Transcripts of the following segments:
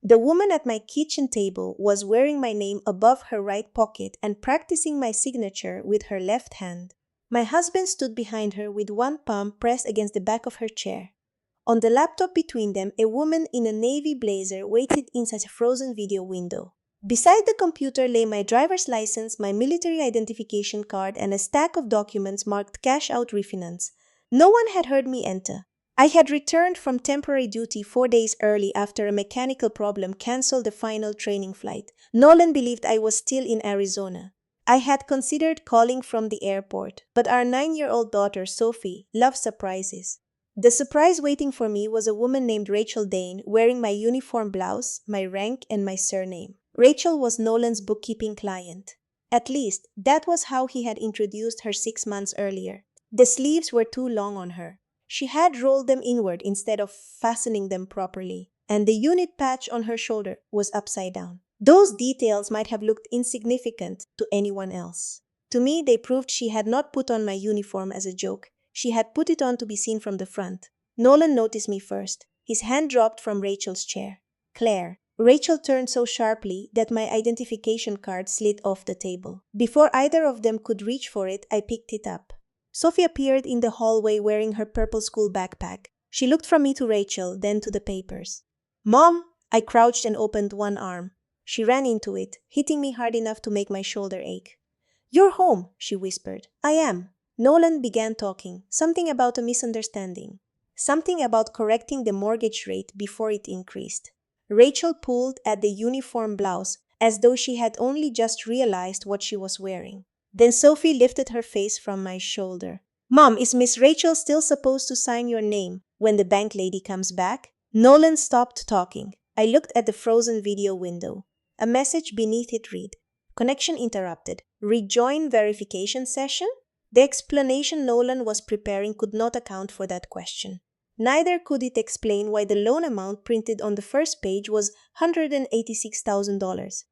The woman at my kitchen table was wearing my name above her right pocket and practicing my signature with her left hand. My husband stood behind her with one palm pressed against the back of her chair. On the laptop between them, a woman in a navy blazer waited inside a frozen video window. Beside the computer lay my driver's license, my military identification card, and a stack of documents marked cash out refinance. No one had heard me enter. I had returned from temporary duty 4 days early after a mechanical problem canceled the final training flight. Nolan believed I was still in Arizona. I had considered calling from the airport, but our 9-year-old daughter, Sophie, loves surprises. The surprise waiting for me was a woman named Rachel Dane wearing my uniform blouse, my rank, and my surname. Rachel was Nolan's bookkeeping client. At least, that was how he had introduced her 6 months earlier. The sleeves were too long on her. She had rolled them inward instead of fastening them properly, and the unit patch on her shoulder was upside down. Those details might have looked insignificant to anyone else. To me, they proved she had not put on my uniform as a joke. She had put it on to be seen from the front. Nolan noticed me first. His hand dropped from Rachel's chair. Claire. Rachel turned so sharply that my identification card slid off the table. Before either of them could reach for it, I picked it up. Sophie appeared in the hallway wearing her purple school backpack. She looked from me to Rachel, then to the papers. "Mom!" I crouched and opened one arm. She ran into it, hitting me hard enough to make my shoulder ache. "You're home," she whispered. "I am." Nolan began talking, something about a misunderstanding. Something about correcting the mortgage rate before it increased. Rachel pulled at the uniform blouse as though she had only just realized what she was wearing. Then Sophie lifted her face from my shoulder. "Mom, is Miss Rachel still supposed to sign your name when the bank lady comes back?" Nolan stopped talking. I looked at the frozen video window. A message beneath it read, "Connection interrupted. Rejoin verification session?" The explanation Nolan was preparing could not account for that question. Neither could it explain why the loan amount printed on the first page was $186,000.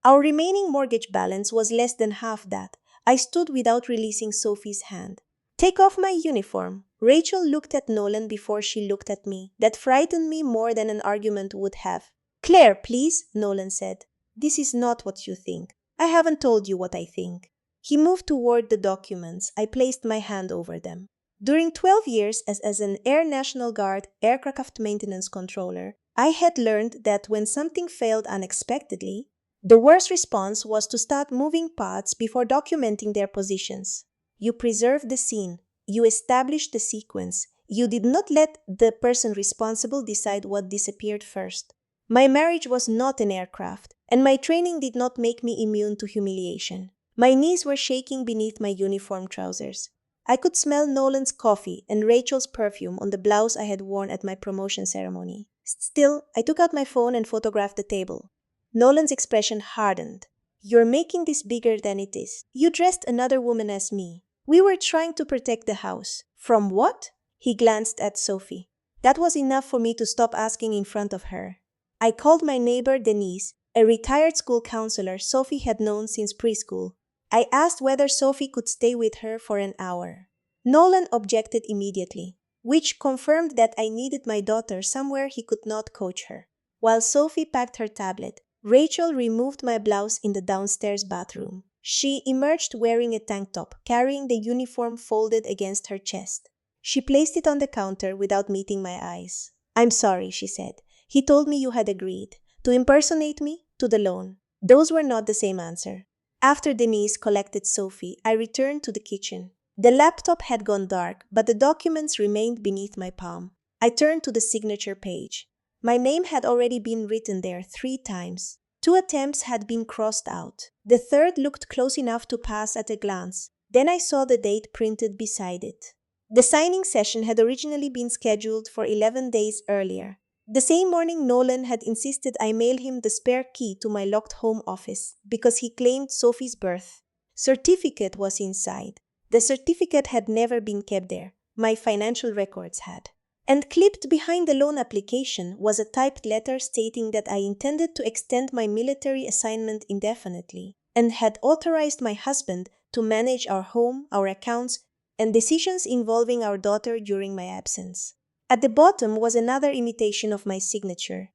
Our remaining mortgage balance was less than half that. I stood without releasing Sophie's hand. "Take off my uniform." Rachel looked at Nolan before she looked at me. That frightened me more than an argument would have. "Claire, please," Nolan said. "This is not what you think. I haven't told you what I think." He moved toward the documents. I placed my hand over them. During 12 years as an Air National Guard aircraft maintenance controller, I had learned that when something failed unexpectedly, the worst response was to start moving parts before documenting their positions. You preserve the scene. You establish the sequence. You did not let the person responsible decide what disappeared first. My marriage was not an aircraft, and my training did not make me immune to humiliation. My knees were shaking beneath my uniform trousers. I could smell Nolan's coffee and Rachel's perfume on the blouse I had worn at my promotion ceremony. Still, I took out my phone and photographed the table. Nolan's expression hardened. "You're making this bigger than it is. You dressed another woman as me. We were trying to protect the house." "From what?" He glanced at Sophie. That was enough for me to stop asking in front of her. I called my neighbor Denise, a retired school counselor Sophie had known since preschool. I asked whether Sophie could stay with her for an hour. Nolan objected immediately, which confirmed that I needed my daughter somewhere he could not coach her. While Sophie packed her tablet, Rachel removed my blouse in the downstairs bathroom. She emerged wearing a tank top, carrying the uniform folded against her chest. She placed it on the counter without meeting my eyes. "I'm sorry," she said. "He told me you had agreed. To impersonate me, to the loan." Those were not the same answer. After Denise collected Sophie, I returned to the kitchen. The laptop had gone dark, but the documents remained beneath my palm. I turned to the signature page. My name had already been written there 3 times. 2 attempts had been crossed out. The third looked close enough to pass at a glance. Then I saw the date printed beside it. The signing session had originally been scheduled for 11 days earlier. The same morning, Nolan had insisted I mail him the spare key to my locked home office because he claimed Sophie's birth certificate was inside. The certificate had never been kept there. My financial records had. And clipped behind the loan application was a typed letter stating that I intended to extend my military assignment indefinitely and had authorized my husband to manage our home, our accounts, and decisions involving our daughter during my absence. At the bottom was another imitation of my signature.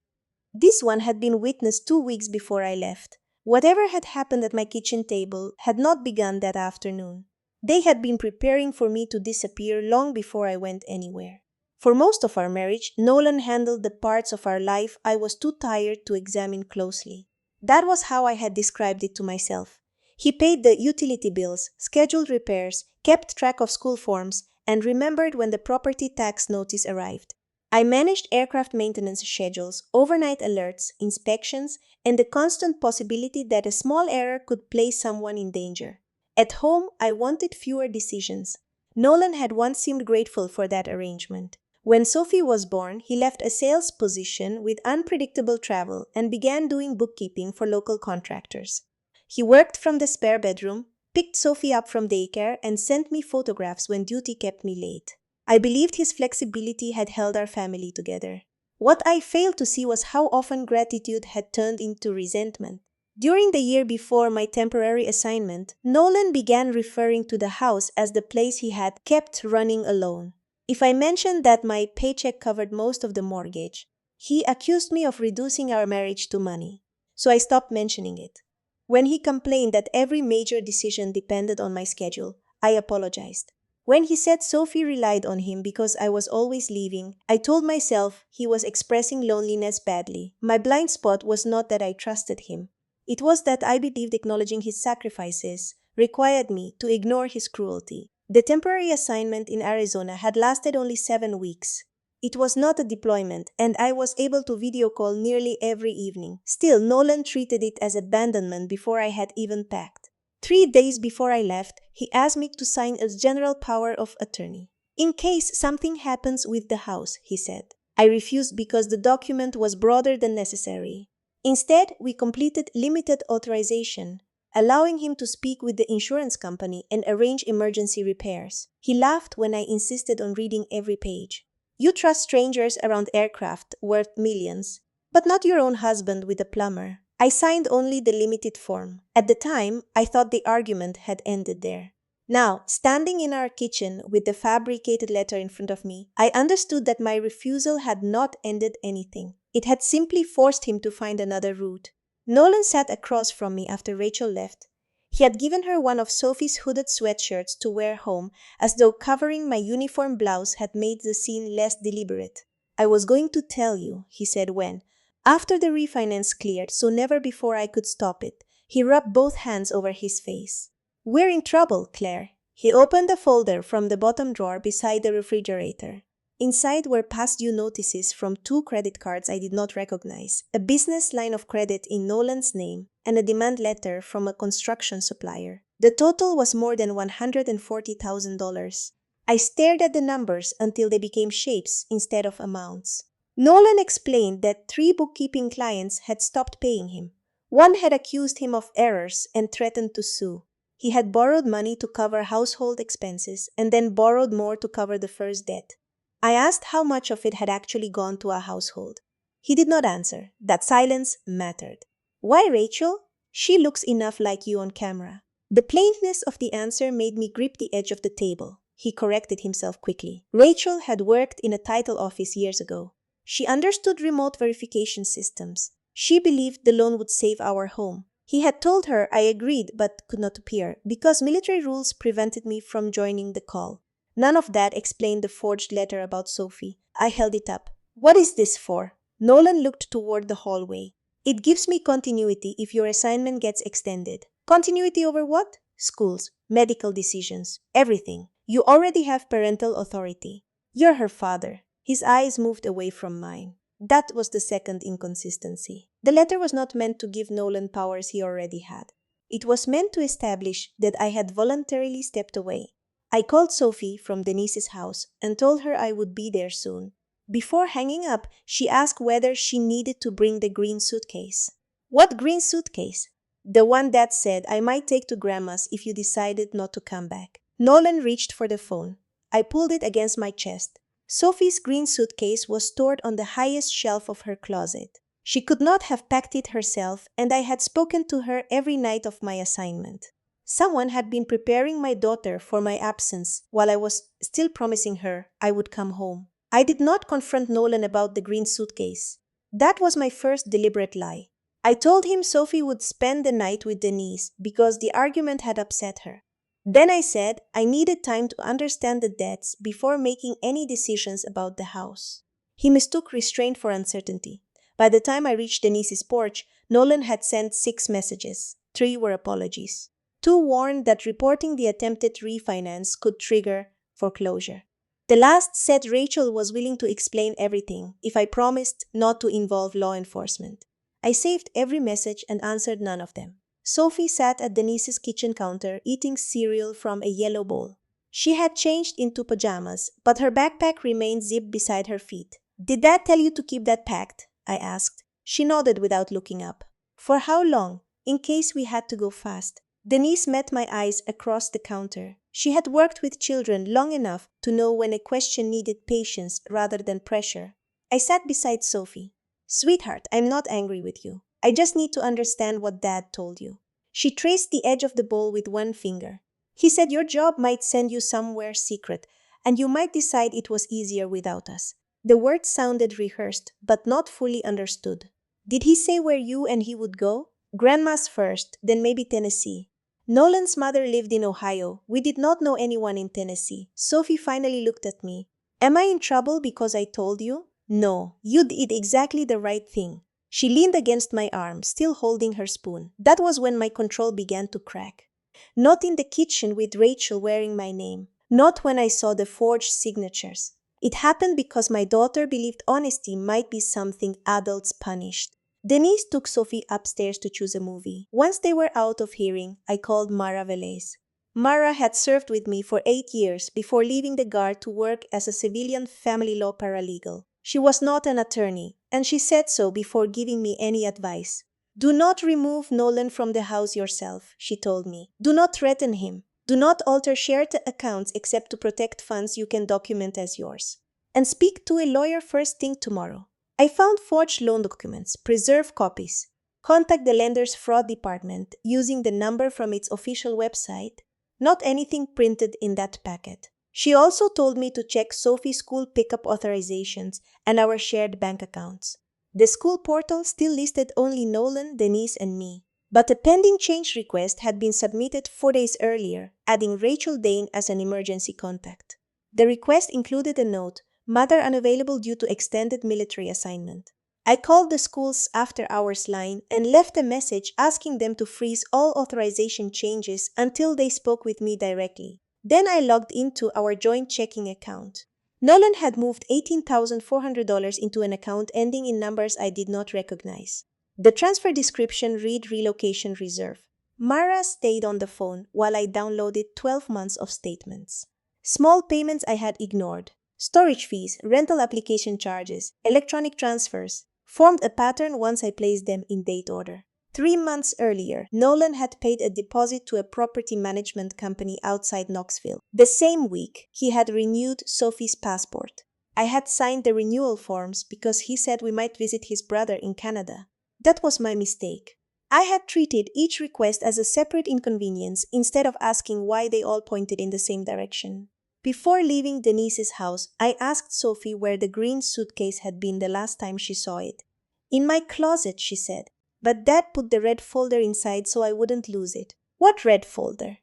This one had been witnessed 2 weeks before I left. Whatever had happened at my kitchen table had not begun that afternoon. They had been preparing for me to disappear long before I went anywhere. For most of our marriage, Nolan handled the parts of our life I was too tired to examine closely. That was how I had described it to myself. He paid the utility bills, scheduled repairs, kept track of school forms, and remembered when the property tax notice arrived. I managed aircraft maintenance schedules, overnight alerts, inspections, and the constant possibility that a small error could place someone in danger. At home, I wanted fewer decisions. Nolan had once seemed grateful for that arrangement. When Sophie was born, he left a sales position with unpredictable travel and began doing bookkeeping for local contractors. He worked from the spare bedroom, picked Sophie up from daycare, and sent me photographs when duty kept me late. I believed his flexibility had held our family together. What I failed to see was how often gratitude had turned into resentment. During the year before my temporary assignment, Nolan began referring to the house as the place he had kept running alone. If I mentioned that my paycheck covered most of the mortgage, he accused me of reducing our marriage to money. So I stopped mentioning it. When he complained that every major decision depended on my schedule, I apologized. When he said Sophie relied on him because I was always leaving, I told myself he was expressing loneliness badly. My blind spot was not that I trusted him. It was that I believed acknowledging his sacrifices required me to ignore his cruelty. The temporary assignment in Arizona had lasted only 7 weeks. It was not a deployment, and I was able to video call nearly every evening. Still, Nolan treated it as abandonment before I had even packed. 3 days before I left, he asked me to sign a general power of attorney. In case something happens with the house, he said. I refused because the document was broader than necessary. Instead, we completed limited authorization, allowing him to speak with the insurance company and arrange emergency repairs. He laughed when I insisted on reading every page. You trust strangers around aircraft worth millions, but not your own husband with a plumber. I signed only the limited form. At the time, I thought the argument had ended there. Now, standing in our kitchen with the fabricated letter in front of me, I understood that my refusal had not ended anything. It had simply forced him to find another route. Nolan sat across from me after Rachel left. He had given her one of Sophie's hooded sweatshirts to wear home, as though covering my uniform blouse had made the scene less deliberate. I was going to tell you, he said after the refinance cleared, so never before I could stop it. He rubbed both hands over his face. We're in trouble, Claire. He opened a folder from the bottom drawer beside the refrigerator. Inside were past due notices from 2 credit cards I did not recognize, a business line of credit in Nolan's name, and a demand letter from a construction supplier. The total was more than $140,000. I stared at the numbers until they became shapes instead of amounts. Nolan explained that 3 bookkeeping clients had stopped paying him. One had accused him of errors and threatened to sue. He had borrowed money to cover household expenses and then borrowed more to cover the first debt. I asked how much of it had actually gone to our household. He did not answer. That silence mattered. Why, Rachel? She looks enough like you on camera. The plainness of the answer made me grip the edge of the table. He corrected himself quickly. Rachel had worked in a title office years ago. She understood remote verification systems. She believed the loan would save our home. He had told her I agreed but could not appear because military rules prevented me from joining the call. None of that explained the forged letter about Sophie. I held it up. What is this for? Nolan looked toward the hallway. It gives me continuity if your assignment gets extended. Continuity over what? Schools, medical decisions, everything. You already have parental authority. You're her father. His eyes moved away from mine. That was the second inconsistency. The letter was not meant to give Nolan powers he already had. It was meant to establish that I had voluntarily stepped away. I called Sophie from Denise's house and told her I would be there soon. Before hanging up, she asked whether she needed to bring the green suitcase. What green suitcase? The one Dad said I might take to Grandma's if you decided not to come back. Nolan reached for the phone. I pulled it against my chest. Sophie's green suitcase was stored on the highest shelf of her closet. She could not have packed it herself, and I had spoken to her every night of my assignment. Someone had been preparing my daughter for my absence while I was still promising her I would come home. I did not confront Nolan about the green suitcase. That was my first deliberate lie. I told him Sophie would spend the night with Denise because the argument had upset her. Then I said I needed time to understand the debts before making any decisions about the house. He mistook restraint for uncertainty. By the time I reached Denise's porch, Nolan had sent 6 messages. 3 were apologies. 2 warned that reporting the attempted refinance could trigger foreclosure. The last said Rachel was willing to explain everything if I promised not to involve law enforcement. I saved every message and answered none of them. Sophie sat at Denise's kitchen counter eating cereal from a yellow bowl. She had changed into pajamas, but her backpack remained zipped beside her feet. "Did Dad tell you to keep that packed?" I asked. She nodded without looking up. "For how long? In case we had to go fast." Denise met my eyes across the counter. She had worked with children long enough to know when a question needed patience rather than pressure. I sat beside Sophie. "Sweetheart, I'm not angry with you. I just need to understand what Dad told you." She traced the edge of the bowl with one finger. "He said your job might send you somewhere secret, and you might decide it was easier without us." The words sounded rehearsed, but not fully understood. "Did he say where you and he would go?" "Grandma's first, then maybe Tennessee." Nolan's mother lived in Ohio. We did not know anyone in Tennessee. Sophie finally looked at me. "Am I in trouble because I told you?" "No, you did exactly the right thing." She leaned against my arm, still holding her spoon. That was when my control began to crack. Not in the kitchen with Rachel wearing my name. Not when I saw the forged signatures. It happened because my daughter believed honesty might be something adults punished. Denise took Sophie upstairs to choose a movie. Once they were out of hearing, I called Mara Velez. Mara had served with me for 8 years before leaving the Guard to work as a civilian family law paralegal. She was not an attorney, and she said so before giving me any advice. "Do not remove Nolan from the house yourself," she told me. "Do not threaten him. Do not alter shared accounts except to protect funds you can document as yours. And speak to a lawyer first thing tomorrow." I found forged loan documents, preserve copies. Contact the lender's fraud department using the number from its official website. Not anything printed in that packet. She also told me to check Sophie's school pickup authorizations and our shared bank accounts. The school portal still listed only Nolan, Denise, and me. But a pending change request had been submitted 4 days earlier, adding Rachel Dane as an emergency contact. The request included a note, "Mother unavailable due to extended military assignment." I called the school's after-hours line and left a message asking them to freeze all authorization changes until they spoke with me directly. Then I logged into our joint checking account. Nolan had moved $18,400 into an account ending in numbers I did not recognize. The transfer description read "Relocation Reserve." Mara stayed on the phone while I downloaded 12 months of statements. Small payments I had ignored. Storage fees, rental application charges, electronic transfers, formed a pattern once I placed them in date order. 3 months earlier, Nolan had paid a deposit to a property management company outside Knoxville. The same week, he had renewed Sophie's passport. I had signed the renewal forms because he said we might visit his brother in Canada. That was my mistake. I had treated each request as a separate inconvenience instead of asking why they all pointed in the same direction. Before leaving Denise's house, I asked Sophie where the green suitcase had been the last time she saw it. "In my closet," she said, "but Dad put the red folder inside so I wouldn't lose it." "What red folder?"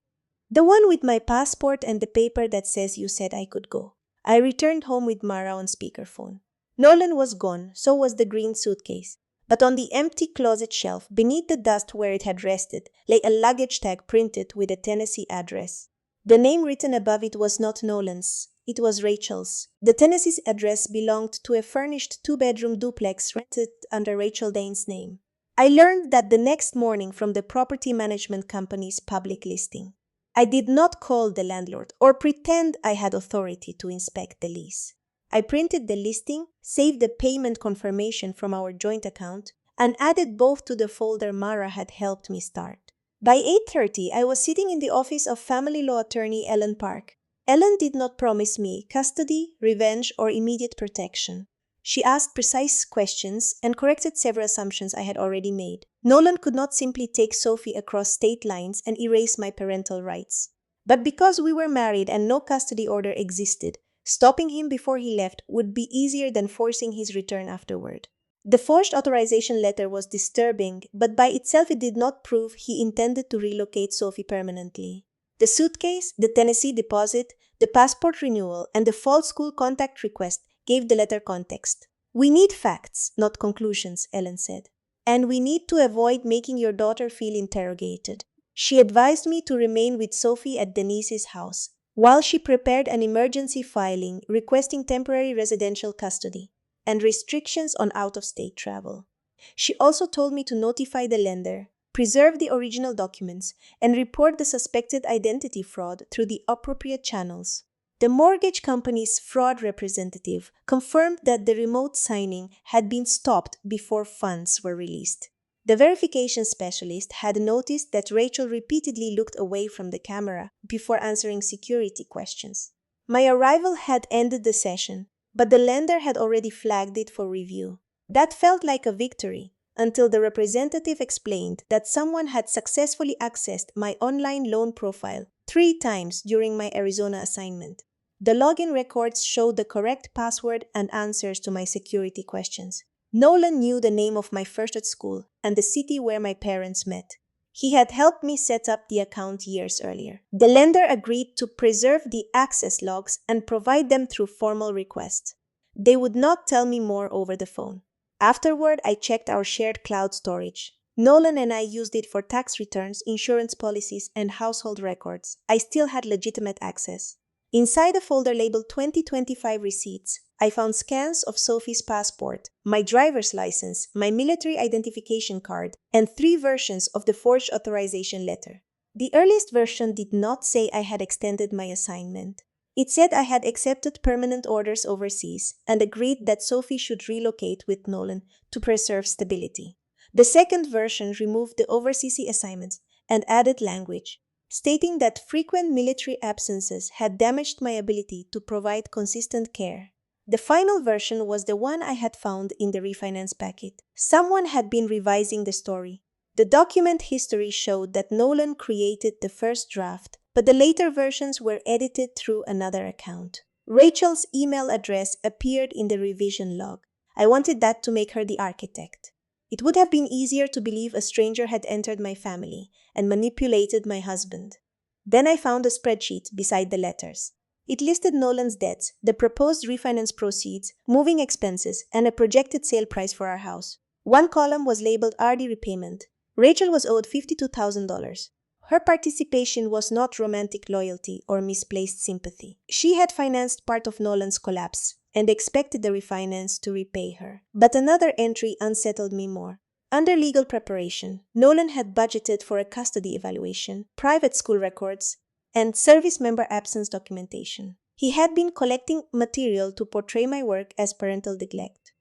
"The one with my passport and the paper that says you said I could go." I returned home with Mara on speakerphone. Nolan was gone, so was the green suitcase. But on the empty closet shelf, beneath the dust where it had rested, lay a luggage tag printed with a Tennessee address. The name written above it was not Nolan's. It was Rachel's. The Tennessee's address belonged to a furnished 2-bedroom duplex rented under Rachel Dane's name. I learned that the next morning from the property management company's public listing. I did not call the landlord or pretend I had authority to inspect the lease. I printed the listing, saved the payment confirmation from our joint account, and added both to the folder Mara had helped me start. By 8:30, I was sitting in the office of family law attorney Ellen Park. Ellen did not promise me custody, revenge, or immediate protection. She asked precise questions and corrected several assumptions I had already made. Nolan could not simply take Sophie across state lines and erase my parental rights. But because we were married and no custody order existed, stopping him before he left would be easier than forcing his return afterward. The forged authorization letter was disturbing, but by itself it did not prove he intended to relocate Sophie permanently. The suitcase, the Tennessee deposit, the passport renewal, and the false school contact request gave the letter context. "We need facts, not conclusions," Ellen said. "And we need to avoid making your daughter feel interrogated." She advised me to remain with Sophie at Denise's house, while she prepared an emergency filing requesting temporary residential custody and restrictions on out-of-state travel. She also told me to notify the lender, preserve the original documents, and report the suspected identity fraud through the appropriate channels. The mortgage company's fraud representative confirmed that the remote signing had been stopped before funds were released. The verification specialist had noticed that Rachel repeatedly looked away from the camera before answering security questions. My arrival had ended the session, but the lender had already flagged it for review. That felt like a victory, until the representative explained that someone had successfully accessed my online loan profile 3 times during my Arizona assignment. The login records showed the correct password and answers to my security questions. Nolan knew the name of my first at school and the city where my parents met. He had helped me set up the account years earlier. The lender agreed to preserve the access logs and provide them through formal request. They would not tell me more over the phone. Afterward, I checked our shared cloud storage. Nolan and I used it for tax returns, insurance policies, and household records. I still had legitimate access. Inside a folder labeled 2025 receipts, I found scans of Sophie's passport, my driver's license, my military identification card, and 3 versions of the forged authorization letter. The earliest version did not say I had extended my assignment. It said I had accepted permanent orders overseas and agreed that Sophie should relocate with Nolan to preserve stability. The second version removed the overseas assignments and added language, stating that frequent military absences had damaged my ability to provide consistent care. The final version was the one I had found in the refinance packet. Someone had been revising the story. The document history showed that Nolan created the first draft, but the later versions were edited through another account. Rachel's email address appeared in the revision log. I wanted that to make her the architect. It would have been easier to believe a stranger had entered my family and manipulated my husband. Then I found a spreadsheet beside the letters. It listed Nolan's debts, the proposed refinance proceeds, moving expenses, and a projected sale price for our house. One column was labeled RD repayment. Rachel was owed $52,000. Her participation was not romantic loyalty or misplaced sympathy. She had financed part of Nolan's collapse and expected the refinance to repay her. But another entry unsettled me more. Under legal preparation, Nolan had budgeted for a custody evaluation, private school records, and service member absence documentation. He had been collecting material to portray my work as parental neglect.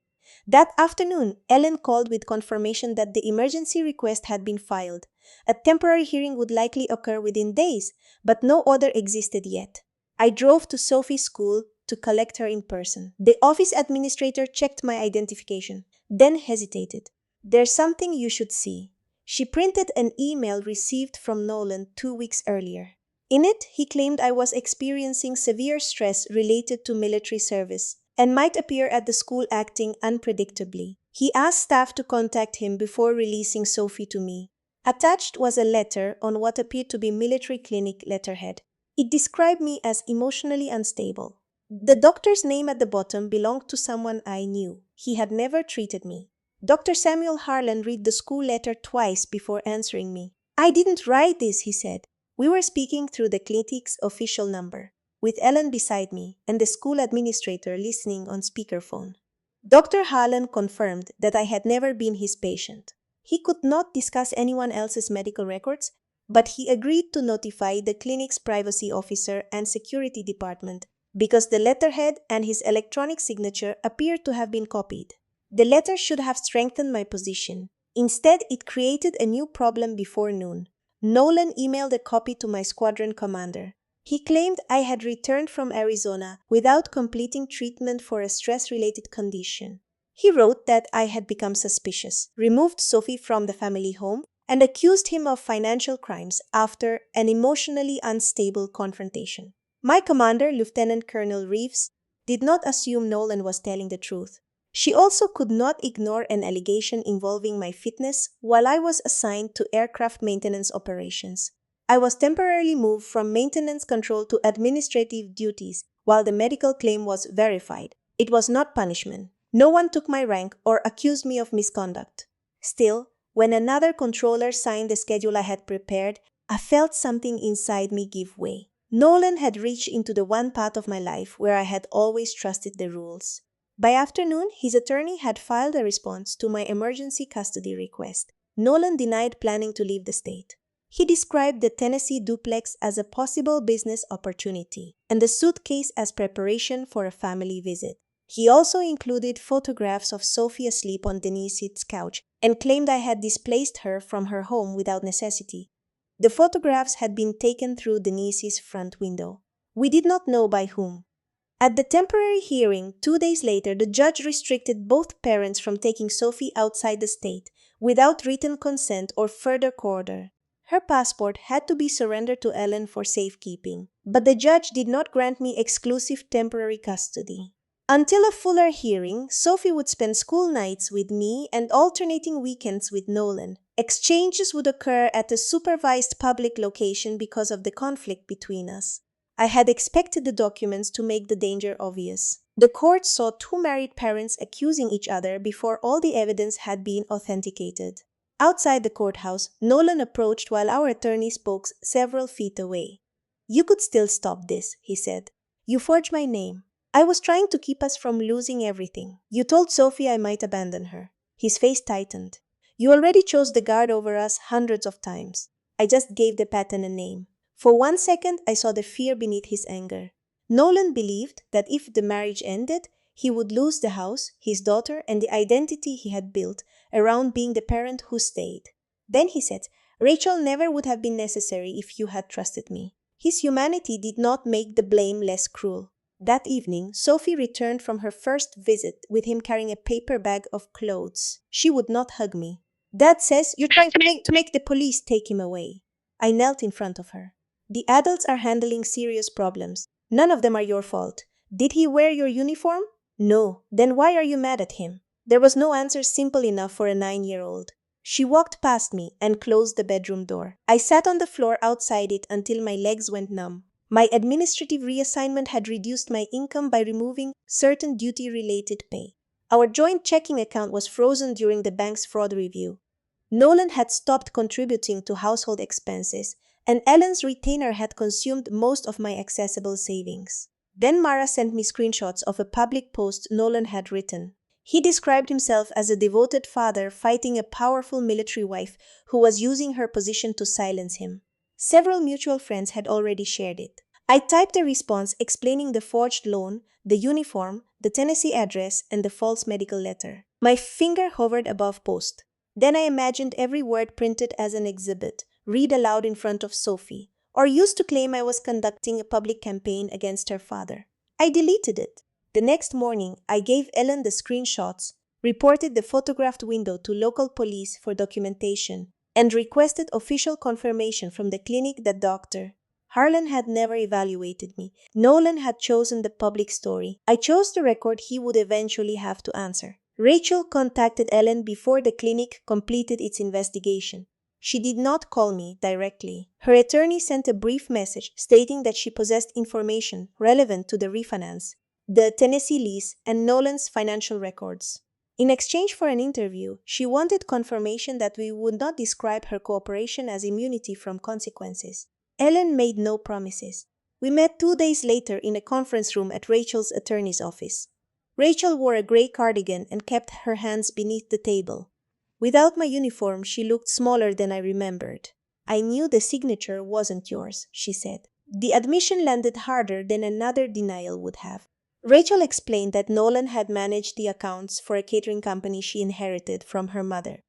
That afternoon, Ellen called with confirmation that the emergency request had been filed. A temporary hearing would likely occur within days, but no order existed yet. I drove to Sophie's school to collect her in person. The office administrator checked my identification, then hesitated. "There's something you should see." She printed an email received from Nolan 2 weeks earlier. In it, he claimed I was experiencing severe stress related to military service and might appear at the school acting unpredictably. He asked staff to contact him before releasing Sophie to me. Attached was a letter on what appeared to be military clinic letterhead. It described me as emotionally unstable. The doctor's name at the bottom belonged to someone I knew. He had never treated me. Dr. Samuel Harlan read the school letter twice before answering me. "I didn't write this," he said. We were speaking through the clinic's official number, with Ellen beside me and the school administrator listening on speakerphone. Dr. Harlan confirmed that I had never been his patient. He could not discuss anyone else's medical records, but he agreed to notify the clinic's privacy officer and security department because the letterhead and his electronic signature appeared to have been copied. The letter should have strengthened my position. Instead, it created a new problem before noon. Nolan emailed a copy to my squadron commander. He claimed I had returned from Arizona without completing treatment for a stress-related condition. He wrote that I had become suspicious, removed Sophie from the family home, and accused him of financial crimes after an emotionally unstable confrontation. My commander, Lieutenant Colonel Reeves, did not assume Nolan was telling the truth. She also could not ignore an allegation involving my fitness while I was assigned to aircraft maintenance operations. I was temporarily moved from maintenance control to administrative duties while the medical claim was verified. It was not punishment. No one took my rank or accused me of misconduct. Still, when another controller signed the schedule I had prepared, I felt something inside me give way. Nolan had reached into the one part of my life where I had always trusted the rules. By afternoon, his attorney had filed a response to my emergency custody request. Nolan denied planning to leave the state. He described the Tennessee duplex as a possible business opportunity and the suitcase as preparation for a family visit. He also included photographs of Sophie asleep on Denise's couch and claimed I had displaced her from her home without necessity. The photographs had been taken through Denise's front window. We did not know by whom. At the temporary hearing 2 days later, the judge restricted both parents from taking Sophie outside the state without written consent or further order. Her passport had to be surrendered to Ellen for safekeeping, but the judge did not grant me exclusive temporary custody. Until a fuller hearing, Sophie would spend school nights with me and alternating weekends with Nolan. Exchanges would occur at a supervised public location because of the conflict between us. I had expected the documents to make the danger obvious. The court saw two married parents accusing each other before all the evidence had been authenticated. Outside the courthouse, Nolan approached while our attorney spoke several feet away. "You could still stop this," he said. "You forged my name. I was trying to keep us from losing everything. You told Sophie I might abandon her." His face tightened. "You already chose the guard over us hundreds of times." I just gave the pattern a name. For 1 second, I saw the fear beneath his anger. Nolan believed that if the marriage ended, he would lose the house, his daughter, and the identity he had built around being the parent who stayed. Then he said, "Rachel never would have been necessary if you had trusted me." His humanity did not make the blame less cruel. That evening, Sophie returned from her first visit with him carrying a paper bag of clothes. She would not hug me. "Dad says you're trying to make the police take him away." I knelt in front of her. "The adults are handling serious problems. None of them are your fault. Did he wear your uniform? No. Then why are you mad at him?" There was no answer simple enough for a 9-year-old. She walked past me and closed the bedroom door. I sat on the floor outside it until my legs went numb. My administrative reassignment had reduced my income by removing certain duty-related pay. Our joint checking account was frozen during the bank's fraud review. Nolan had stopped contributing to household expenses, and Ellen's retainer had consumed most of my accessible savings. Then Mara sent me screenshots of a public post Nolan had written. He described himself as a devoted father fighting a powerful military wife who was using her position to silence him. Several mutual friends had already shared it. I typed a response explaining the forged loan, the uniform, the Tennessee address, and the false medical letter. My finger hovered above post. Then I imagined every word printed as an exhibit, read aloud in front of Sophie, or used to claim I was conducting a public campaign against her father. I deleted it. The next morning, I gave Ellen the screenshots, reported the photographed window to local police for documentation, and requested official confirmation from the clinic that Dr. Harlan had never evaluated me. Nolan had chosen the public story. I chose the record he would eventually have to answer. Rachel contacted Ellen before the clinic completed its investigation. She did not call me directly. Her attorney sent a brief message stating that she possessed information relevant to the refinance, the Tennessee lease, and Nolan's financial records. In exchange for an interview, she wanted confirmation that we would not describe her cooperation as immunity from consequences. Ellen made no promises. We met 2 days later in a conference room at Rachel's attorney's office. Rachel wore a gray cardigan and kept her hands beneath the table. Without my uniform, she looked smaller than I remembered. "I knew the signature wasn't yours," she said. The admission landed harder than another denial would have. Rachel explained that Nolan had managed the accounts for a catering company she inherited from her mother.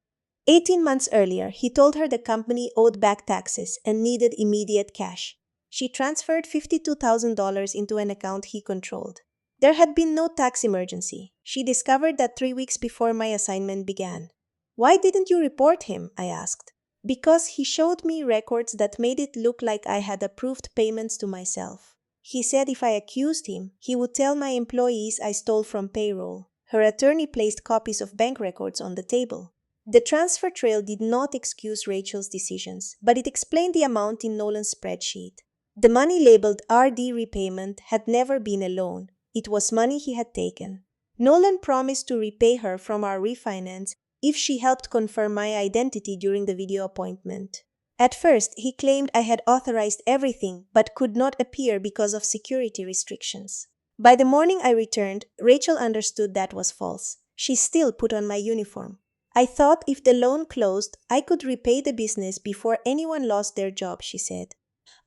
18 months earlier, he told her the company owed back taxes and needed immediate cash. She transferred $52,000 into an account he controlled. There had been no tax emergency. She discovered that 3 weeks before my assignment began. "Why didn't you report him?" I asked. "Because he showed me records that made it look like I had approved payments to myself. He said if I accused him, he would tell my employees I stole from payroll." Her attorney placed copies of bank records on the table. The transfer trail did not excuse Rachel's decisions, but it explained the amount in Nolan's spreadsheet. The money labeled RD repayment had never been a loan. It was money he had taken. Nolan promised to repay her from our refinance if she helped confirm my identity during the video appointment. At first, he claimed I had authorized everything but could not appear because of security restrictions. By the morning I returned, Rachel understood that was false. She still put on my uniform. I thought if the loan closed, I could repay the business before anyone lost their job, she said.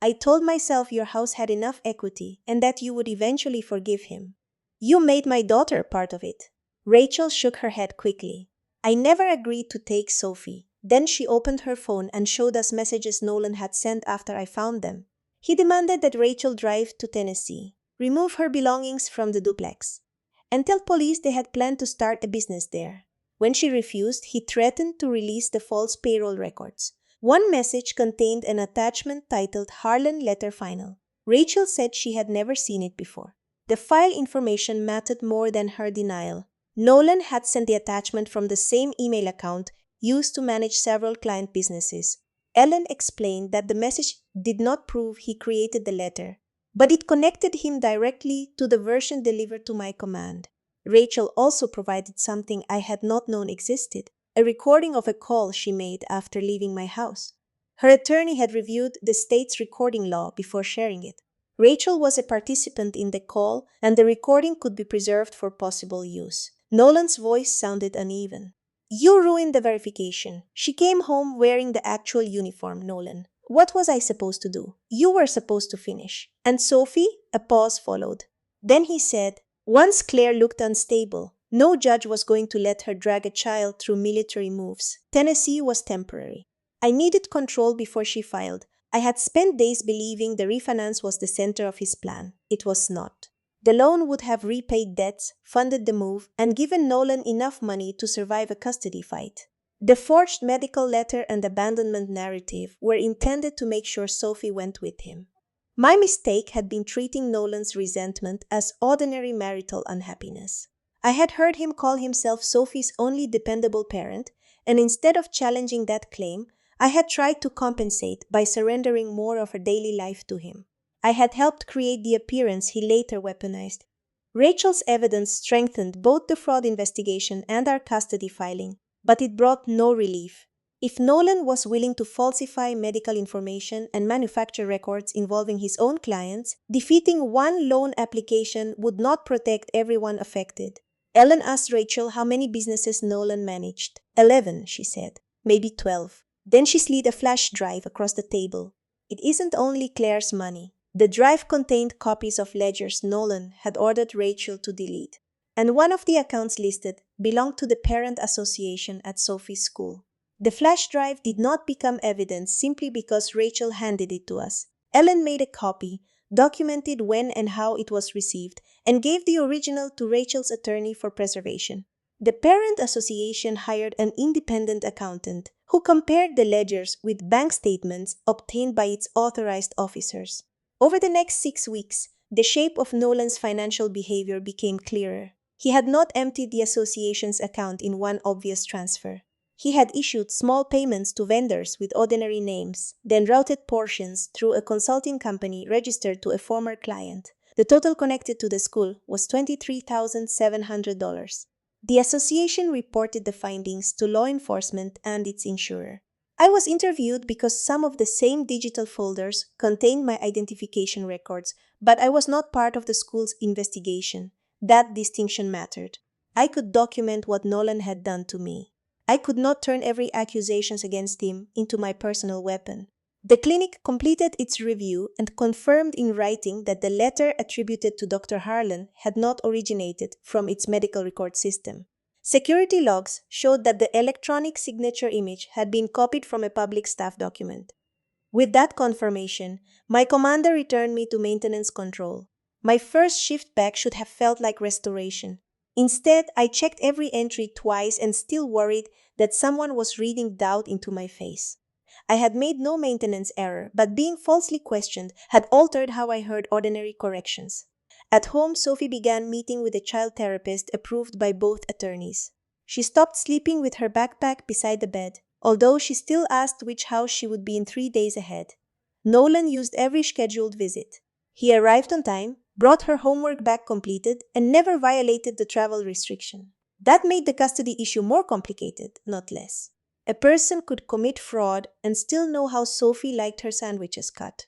I told myself your house had enough equity and that you would eventually forgive him. You made my daughter part of it. Rachel shook her head quickly. I never agreed to take Sophie. Then she opened her phone and showed us messages Nolan had sent after I found them. He demanded that Rachel drive to Tennessee, remove her belongings from the duplex, and tell police they had planned to start a business there. When she refused, he threatened to release the false payroll records. One message contained an attachment titled Harlan Letter Final. Rachel said she had never seen it before. The file information mattered more than her denial. Nolan had sent the attachment from the same email account used to manage several client businesses. Ellen explained that the message did not prove he created the letter, but it connected him directly to the version delivered to my command. Rachel also provided something I had not known existed, a recording of a call she made after leaving my house. Her attorney had reviewed the state's recording law before sharing it. Rachel was a participant in the call, and the recording could be preserved for possible use. Nolan's voice sounded uneven. You ruined the verification. She came home wearing the actual uniform, Nolan. What was I supposed to do? You were supposed to finish. And Sophie? A pause followed. Then he said, once Claire looked unstable. No judge was going to let her drag a child through military moves. Tennessee was temporary. I needed control before she filed. I had spent days believing the refinance was the center of his plan. It was not. The loan would have repaid debts, funded the move, and given Nolan enough money to survive a custody fight. The forged medical letter and abandonment narrative were intended to make sure Sophie went with him. My mistake had been treating Nolan's resentment as ordinary marital unhappiness. I had heard him call himself Sophie's only dependable parent, and instead of challenging that claim, I had tried to compensate by surrendering more of her daily life to him. I had helped create the appearance he later weaponized. Rachel's evidence strengthened both the fraud investigation and our custody filing, but it brought no relief. If Nolan was willing to falsify medical information and manufacture records involving his own clients, defeating one loan application would not protect everyone affected. Ellen asked Rachel how many businesses Nolan managed. 11, she said. Maybe 12. Then she slid a flash drive across the table. It isn't only Claire's money. The drive contained copies of ledgers Nolan had ordered Rachel to delete, and one of the accounts listed belonged to the parent association at Sophie's school. The flash drive did not become evidence simply because Rachel handed it to us. Ellen made a copy, documented when and how it was received, and gave the original to Rachel's attorney for preservation. The parent association hired an independent accountant who compared the ledgers with bank statements obtained by its authorized officers. Over the next 6 weeks, the shape of Nolan's financial behavior became clearer. He had not emptied the association's account in one obvious transfer. He had issued small payments to vendors with ordinary names, then routed portions through a consulting company registered to a former client. The total connected to the school was $23,700. The association reported the findings to law enforcement and its insurer. I was interviewed because some of the same digital folders contained my identification records, but I was not part of the school's investigation. That distinction mattered. I could document what Nolan had done to me. I could not turn every accusation against him into my personal weapon. The clinic completed its review and confirmed in writing that the letter attributed to Dr. Harlan had not originated from its medical record system. Security logs showed that the electronic signature image had been copied from a public staff document. With that confirmation, my commander returned me to maintenance control. My first shift back should have felt like restoration. Instead, I checked every entry twice and still worried that someone was reading doubt into my face. I had made no maintenance error, but being falsely questioned had altered how I heard ordinary corrections. At home, Sophie began meeting with a child therapist approved by both attorneys. She stopped sleeping with her backpack beside the bed, although she still asked which house she would be in 3 days ahead. Nolan used every scheduled visit. He arrived on time, brought her homework back completed, and never violated the travel restriction. That made the custody issue more complicated, not less. A person could commit fraud and still know how Sophie liked her sandwiches cut.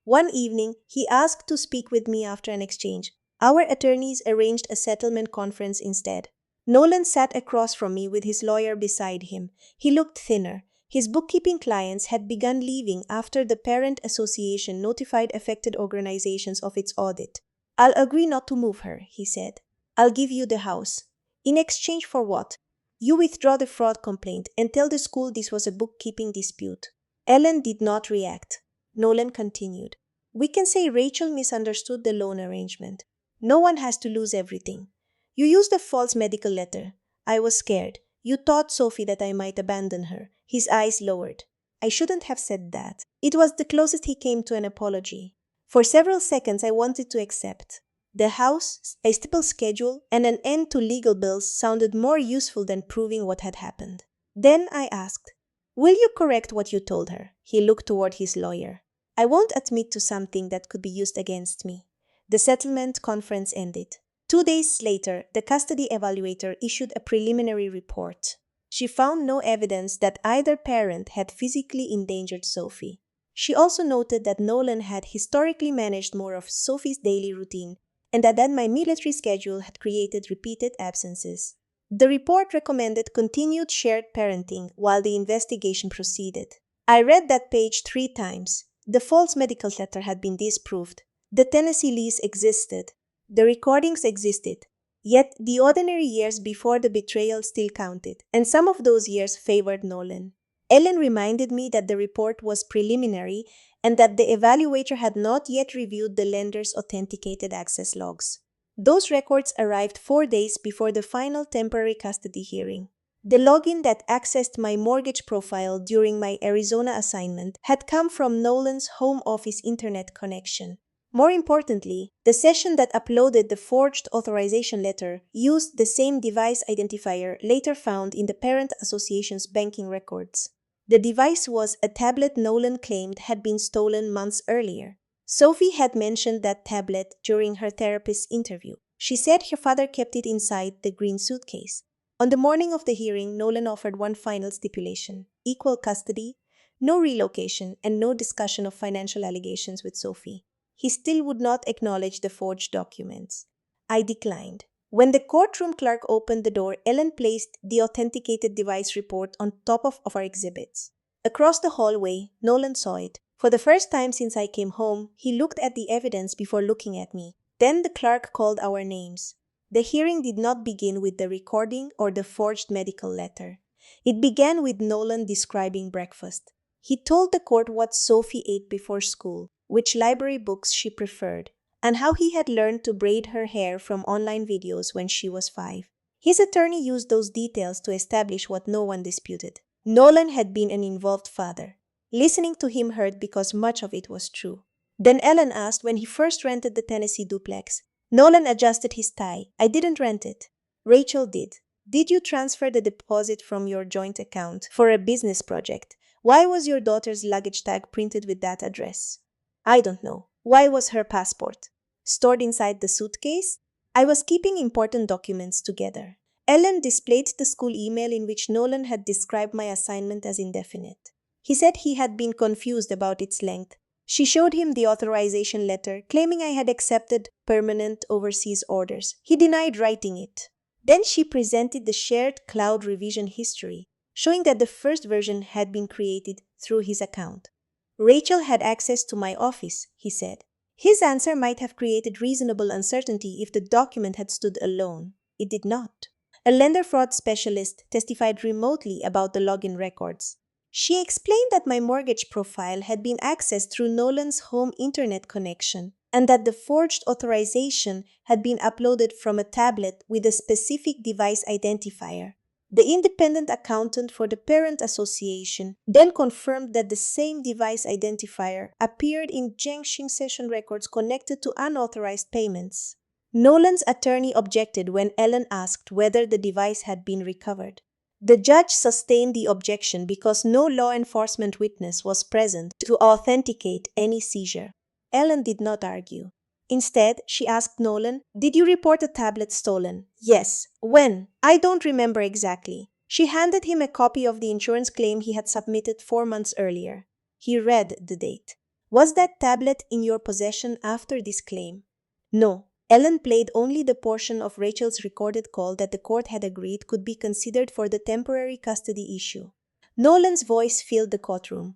One evening, he asked to speak with me after an exchange. Our attorneys arranged a settlement conference instead. Nolan sat across from me with his lawyer beside him. He looked thinner. His bookkeeping clients had begun leaving after the parent association notified affected organizations of its audit. "I'll agree not to move her," he said. "I'll give you the house." "In exchange for what?" "You withdraw the fraud complaint and tell the school this was a bookkeeping dispute." Ellen did not react. Nolan continued. "We can say Rachel misunderstood the loan arrangement. No one has to lose everything. You used a false medical letter. I was scared. You taught Sophie that I might abandon her." His eyes lowered. "I shouldn't have said that." It was the closest he came to an apology. For several seconds I wanted to accept. The house, a stable schedule, and an end to legal bills sounded more useful than proving what had happened. Then I asked, "Will you correct what you told her?" He looked toward his lawyer. "I won't admit to something that could be used against me." The settlement conference ended. 2 days later, the custody evaluator issued a preliminary report. She found no evidence that either parent had physically endangered Sophie. She also noted that Nolan had historically managed more of Sophie's daily routine and that my military schedule had created repeated absences. The report recommended continued shared parenting while the investigation proceeded. I read that page 3 times. The false medical letter had been disproved. The Tennessee lease existed. The recordings existed. Yet the ordinary years before the betrayal still counted, and some of those years favored Nolan. Ellen reminded me that the report was preliminary and that the evaluator had not yet reviewed the lender's authenticated access logs. Those records arrived 4 days before the final temporary custody hearing. The login that accessed my mortgage profile during my Arizona assignment had come from Nolan's home office internet connection. More importantly, the session that uploaded the forged authorization letter used the same device identifier later found in the parent association's banking records. The device was a tablet Nolan claimed had been stolen months earlier. Sophie had mentioned that tablet during her therapist's interview. She said her father kept it inside the green suitcase. On the morning of the hearing, Nolan offered one final stipulation: equal custody, no relocation, and no discussion of financial allegations with Sophie. He still would not acknowledge the forged documents. I declined. When the courtroom clerk opened the door, Ellen placed the authenticated device report on top of our exhibits. Across the hallway, Nolan saw it. For the first time since I came home, he looked at the evidence before looking at me. Then the clerk called our names. The hearing did not begin with the recording or the forged medical letter. It began with Nolan describing breakfast. He told the court what Sophie ate before school, which library books she preferred, and how he had learned to braid her hair from online videos when she was 5. His attorney used those details to establish what no one disputed. Nolan had been an involved father. Listening to him hurt because much of it was true. Then Ellen asked when he first rented the Tennessee duplex. Nolan adjusted his tie. "I didn't rent it." "Rachel did." "Did you transfer the deposit from your joint account for a business project? Why was your daughter's luggage tag printed with that address?" "I don't know." "Why was her passport stored inside the suitcase?" "I was keeping important documents together." Ellen displayed the school email in which Nolan had described my assignment as indefinite. He said he had been confused about its length. She showed him the authorization letter, claiming I had accepted permanent overseas orders. He denied writing it. Then she presented the shared cloud revision history, showing that the first version had been created through his account. "Rachel had access to my office," he said. His answer might have created reasonable uncertainty if the document had stood alone. It did not. A lender fraud specialist testified remotely about the login records. She explained that my mortgage profile had been accessed through Nolan's home internet connection and that the forged authorization had been uploaded from a tablet with a specific device identifier. The independent accountant for the parent association then confirmed that the same device identifier appeared in Jiangxing session records connected to unauthorized payments. Nolan's attorney objected when Ellen asked whether the device had been recovered. The judge sustained the objection because no law enforcement witness was present to authenticate any seizure. Ellen did not argue. Instead, she asked Nolan, "Did you report a tablet stolen?" "Yes." "When?" "I don't remember exactly." She handed him a copy of the insurance claim he had submitted 4 months earlier. He read the date. "Was that tablet in your possession after this claim?" "No." Ellen played only the portion of Rachel's recorded call that the court had agreed could be considered for the temporary custody issue. Nolan's voice filled the courtroom.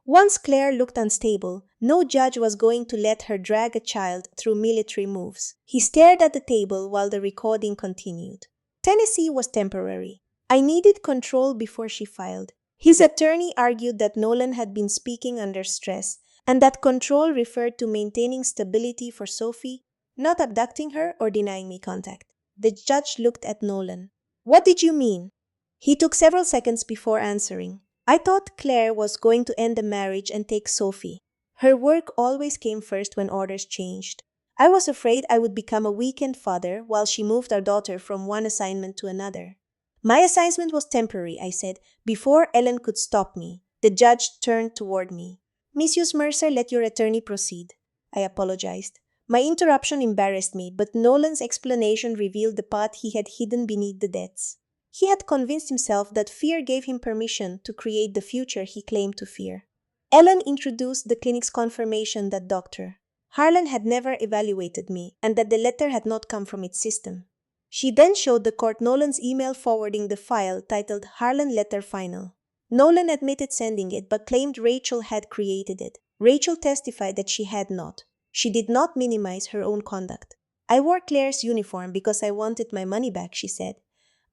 Once Claire looked unstable, no judge was going to let her drag a child through military moves. He stared at the table while the recording continued. Tennessee was temporary. I needed control before she filed. His attorney argued that Nolan had been speaking under stress, and that control referred to maintaining stability for Sophie, not abducting her or denying me contact. The judge looked at Nolan. "What did you mean?" He took several seconds before answering. "I thought Claire was going to end the marriage and take Sophie. Her work always came first when orders changed. I was afraid I would become a weekend father while she moved our daughter from one assignment to another." "My assignment was temporary," I said, before Ellen could stop me. The judge turned toward me. "Mrs. Mercer, let your attorney proceed." I apologized. My interruption embarrassed me, but Nolan's explanation revealed the path he had hidden beneath the debts. He had convinced himself that fear gave him permission to create the future he claimed to fear. Ellen introduced the clinic's confirmation that Dr. Harlan had never evaluated me and that the letter had not come from its system. She then showed the court Nolan's email forwarding the file titled Harlan Letter Final. Nolan admitted sending it but claimed Rachel had created it. Rachel testified that she had not. She did not minimize her own conduct. "I wore Claire's uniform because I wanted my money back," she said.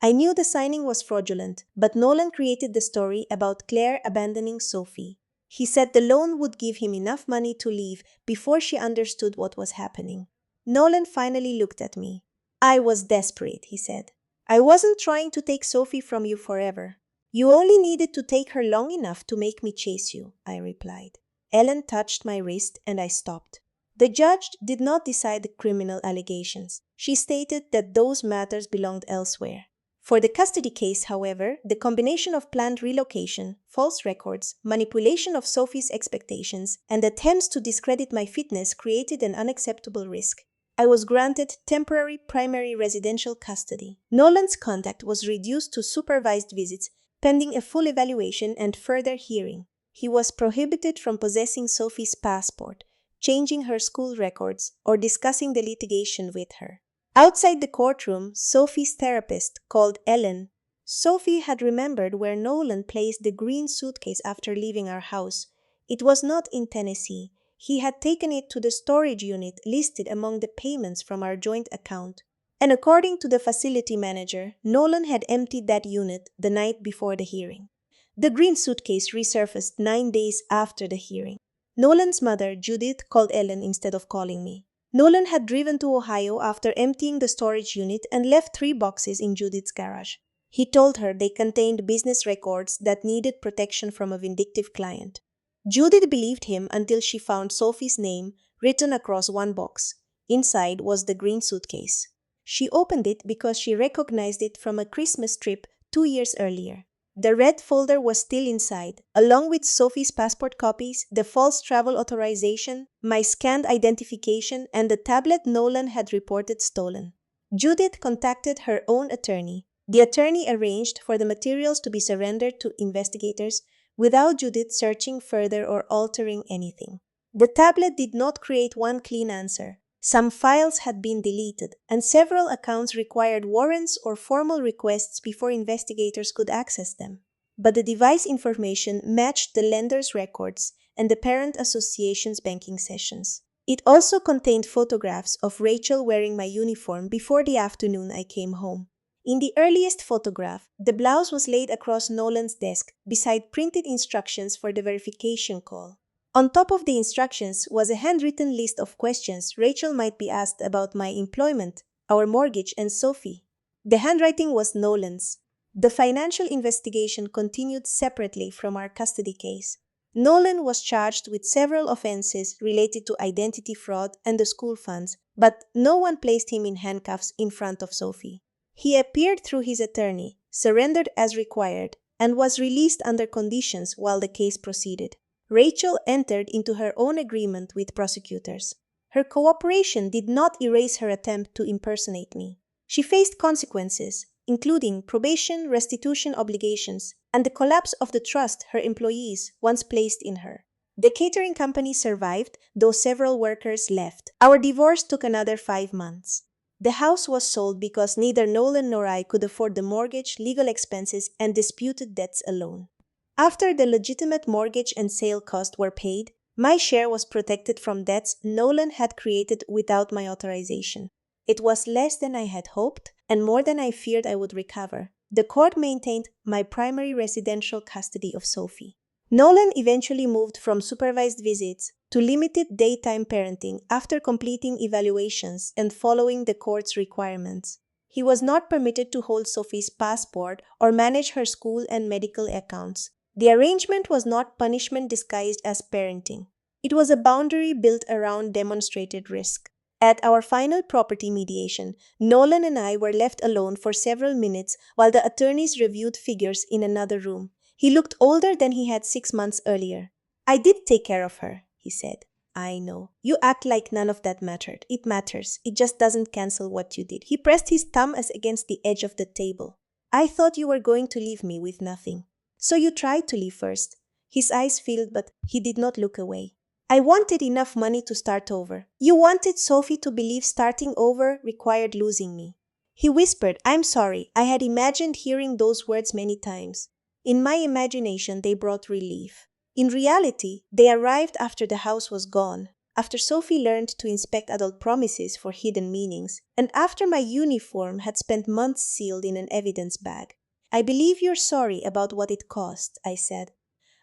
"I knew the signing was fraudulent, but Nolan created the story about Claire abandoning Sophie. He said the loan would give him enough money to leave before she understood what was happening." Nolan finally looked at me. "I was desperate," he said. "I wasn't trying to take Sophie from you forever. You only needed to take her long enough to make me chase you," I replied. Ellen touched my wrist and I stopped. The judge did not decide the criminal allegations. She stated that those matters belonged elsewhere. For the custody case, however, the combination of planned relocation, false records, manipulation of Sophie's expectations, and attempts to discredit my fitness created an unacceptable risk. I was granted temporary primary residential custody. Nolan's contact was reduced to supervised visits, pending a full evaluation and further hearing. He was prohibited from possessing Sophie's passport, changing her school records, or discussing the litigation with her. Outside the courtroom, Sophie's therapist called Ellen. Sophie had remembered where Nolan placed the green suitcase after leaving our house. It was not in Tennessee. He had taken it to the storage unit listed among the payments from our joint account. And according to the facility manager, Nolan had emptied that unit the night before the hearing. The green suitcase resurfaced 9 days after the hearing. Nolan's mother, Judith, called Ellen instead of calling me. Nolan had driven to Ohio after emptying the storage unit and left 3 boxes in Judith's garage. He told her they contained business records that needed protection from a vindictive client. Judith believed him until she found Sophie's name written across one box. Inside was the green suitcase. She opened it because she recognized it from a Christmas trip 2 years earlier. The red folder was still inside, along with Sophie's passport copies, the false travel authorization, my scanned identification, and the tablet Nolan had reported stolen. Judith contacted her own attorney. The attorney arranged for the materials to be surrendered to investigators without Judith searching further or altering anything. The tablet did not create one clean answer. Some files had been deleted, and several accounts required warrants or formal requests before investigators could access them. But the device information matched the lender's records and the parent association's banking sessions. It also contained photographs of Rachel wearing my uniform before the afternoon I came home. In the earliest photograph, the blouse was laid across Nolan's desk beside printed instructions for the verification call. On top of the instructions was a handwritten list of questions Rachel might be asked about my employment, our mortgage, and Sophie. The handwriting was Nolan's. The financial investigation continued separately from our custody case. Nolan was charged with several offenses related to identity fraud and the school funds, But no one placed him in handcuffs in front of Sophie. He appeared through his attorney, surrendered as required, and was released under conditions while the case proceeded. Rachel entered into her own agreement with prosecutors. Her cooperation did not erase her attempt to impersonate me. She faced consequences, including probation, restitution obligations, and the collapse of the trust her employees once placed in her. The catering company survived, though several workers left. Our divorce took another 5 months. The house was sold because neither Nolan nor I could afford the mortgage, legal expenses, and disputed debts alone. After the legitimate mortgage and sale costs were paid, my share was protected from debts Nolan had created without my authorization. It was less than I had hoped and more than I feared I would recover. The court maintained my primary residential custody of Sophie. Nolan eventually moved from supervised visits to limited daytime parenting after completing evaluations and following the court's requirements. He was not permitted to hold Sophie's passport or manage her school and medical accounts. The arrangement was not punishment disguised as parenting. It was a boundary built around demonstrated risk. At our final property mediation, Nolan and I were left alone for several minutes while the attorneys reviewed figures in another room. He looked older than he had 6 months earlier. "I did take care of her," he said. "I know. You act like none of that mattered. It matters. It just doesn't cancel what you did." He pressed his thumb against the edge of the table. "I thought you were going to leave me with nothing. So you tried to leave first." His eyes filled, but he did not look away. "I wanted enough money to start over." "You wanted Sophie to believe starting over required losing me." He whispered, "I'm sorry. I had imagined hearing those words many times. In my imagination, they brought relief. In reality, they arrived after the house was gone, after Sophie learned to inspect adult promises for hidden meanings, and after my uniform had spent months sealed in an evidence bag. "I believe you're sorry about what it cost," I said.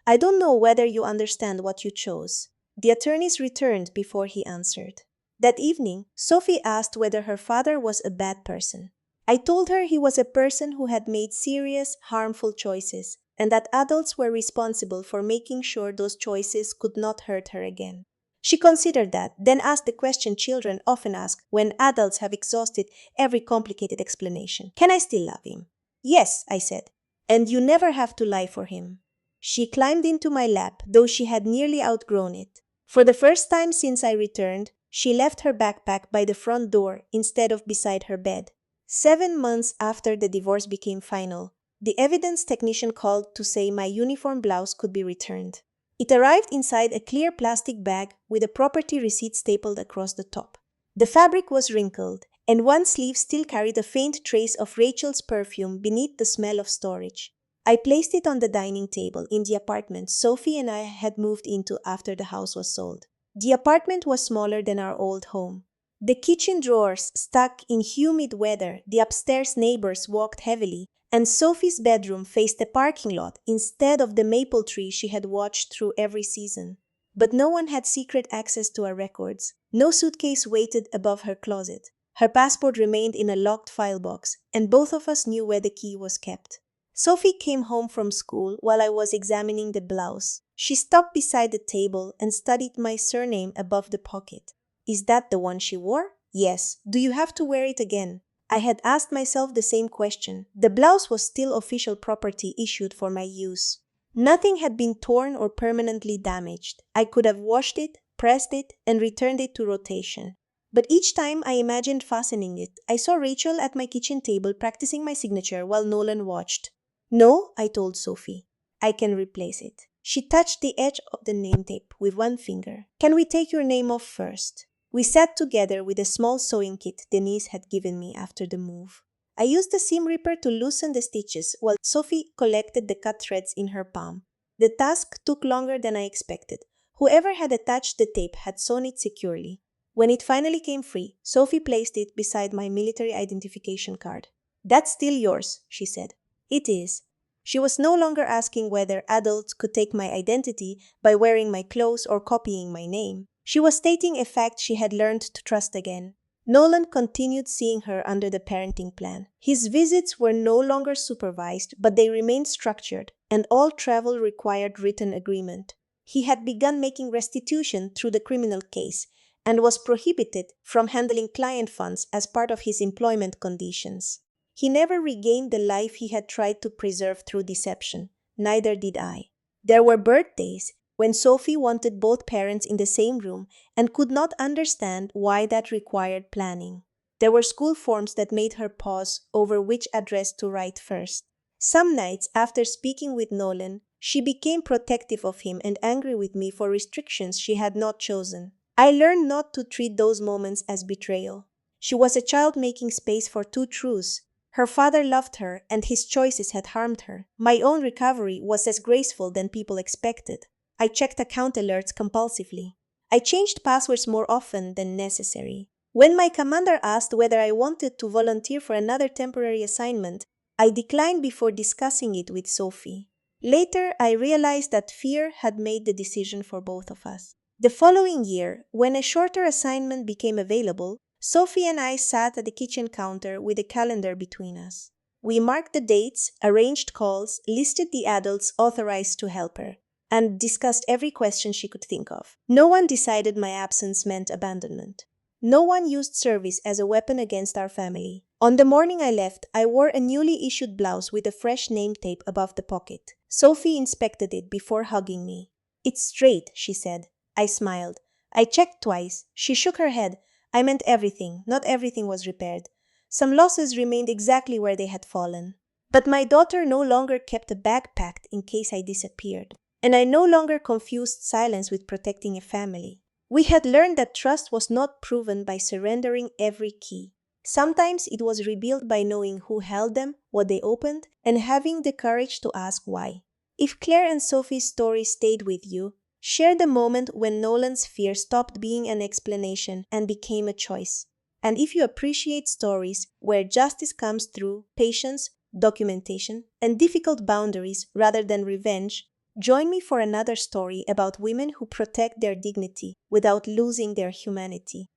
"I don't know whether you understand what you chose." The attorneys returned before he answered. That evening, Sophie asked whether her father was a bad person. I told her he was a person who had made serious, harmful choices, and that adults were responsible for making sure those choices could not hurt her again. She considered that, then asked the question children often ask when adults have exhausted every complicated explanation. "Can I still love him?" "Yes," I said. "And you never have to lie for him." She climbed into my lap, though she had nearly outgrown it. For the first time since I returned, she left her backpack by the front door instead of beside her bed. 7 months after the divorce became final, the evidence technician called to say my uniform blouse could be returned. It arrived inside a clear plastic bag with a property receipt stapled across the top. The fabric was wrinkled, and one sleeve still carried a faint trace of Rachel's perfume beneath the smell of storage. I placed it on the dining table in the apartment Sophie and I had moved into after the house was sold. The apartment was smaller than our old home. The kitchen drawers stuck in humid weather, the upstairs neighbors walked heavily, and Sophie's bedroom faced a parking lot instead of the maple tree she had watched through every season. But no one had secret access to our records. No suitcase waited above her closet. Her passport remained in a locked file box, and both of us knew where the key was kept. Sophie came home from school while I was examining the blouse. She stopped beside the table and studied my surname above the pocket. "Is that the one she wore?" "Yes." "Do you have to wear it again?" I had asked myself the same question. The blouse was still official property issued for my use. Nothing had been torn or permanently damaged. I could have washed it, pressed it, and returned it to rotation. But each time I imagined fastening it, I saw Rachel at my kitchen table practicing my signature while Nolan watched. "No," I told Sophie. "I can replace it." She touched the edge of the name tape with one finger. "Can we take your name off first?" We sat together with a small sewing kit Denise had given me after the move. I used the seam ripper to loosen the stitches while Sophie collected the cut threads in her palm. The task took longer than I expected. Whoever had attached the tape had sewn it securely. When it finally came free, Sophie placed it beside my military identification card. "That's still yours," she said. "It is." She was no longer asking whether adults could take my identity by wearing my clothes or copying my name. She was stating a fact she had learned to trust again. Nolan continued seeing her under the parenting plan. His visits were no longer supervised, but they remained structured, and all travel required written agreement. He had begun making restitution through the criminal case, and was prohibited from handling client funds as part of his employment conditions. He never regained the life he had tried to preserve through deception. Neither did I. There were birthdays when Sophie wanted both parents in the same room and could not understand why that required planning. There were school forms that made her pause over which address to write first. Some nights, after speaking with Nolan, she became protective of him and angry with me for restrictions she had not chosen. I learned not to treat those moments as betrayal. She was a child making space for two truths. Her father loved her, and his choices had harmed her. My own recovery was as graceful than people expected. I checked account alerts compulsively. I changed passwords more often than necessary. When my commander asked whether I wanted to volunteer for another temporary assignment, I declined before discussing it with Sophie. Later, I realized that fear had made the decision for both of us. The following year, when a shorter assignment became available, Sophie and I sat at the kitchen counter with a calendar between us. We marked the dates, arranged calls, listed the adults authorized to help her, and discussed every question she could think of. No one decided my absence meant abandonment. No one used service as a weapon against our family. On the morning I left, I wore a newly issued blouse with a fresh name tape above the pocket. Sophie inspected it before hugging me. "It's straight," she said. I smiled. I checked twice. She shook her head. I meant everything. Not everything was repaired. Some losses remained exactly where they had fallen. But my daughter no longer kept a bag packed in case I disappeared. And I no longer confused silence with protecting a family. We had learned that trust was not proven by surrendering every key. Sometimes it was rebuilt by knowing who held them, what they opened, and having the courage to ask why. If Claire and Sophie's story stayed with you, share the moment when Nolan's fear stopped being an explanation and became a choice. And if you appreciate stories where justice comes through patience, documentation, and difficult boundaries rather than revenge, join me for another story about women who protect their dignity without losing their humanity.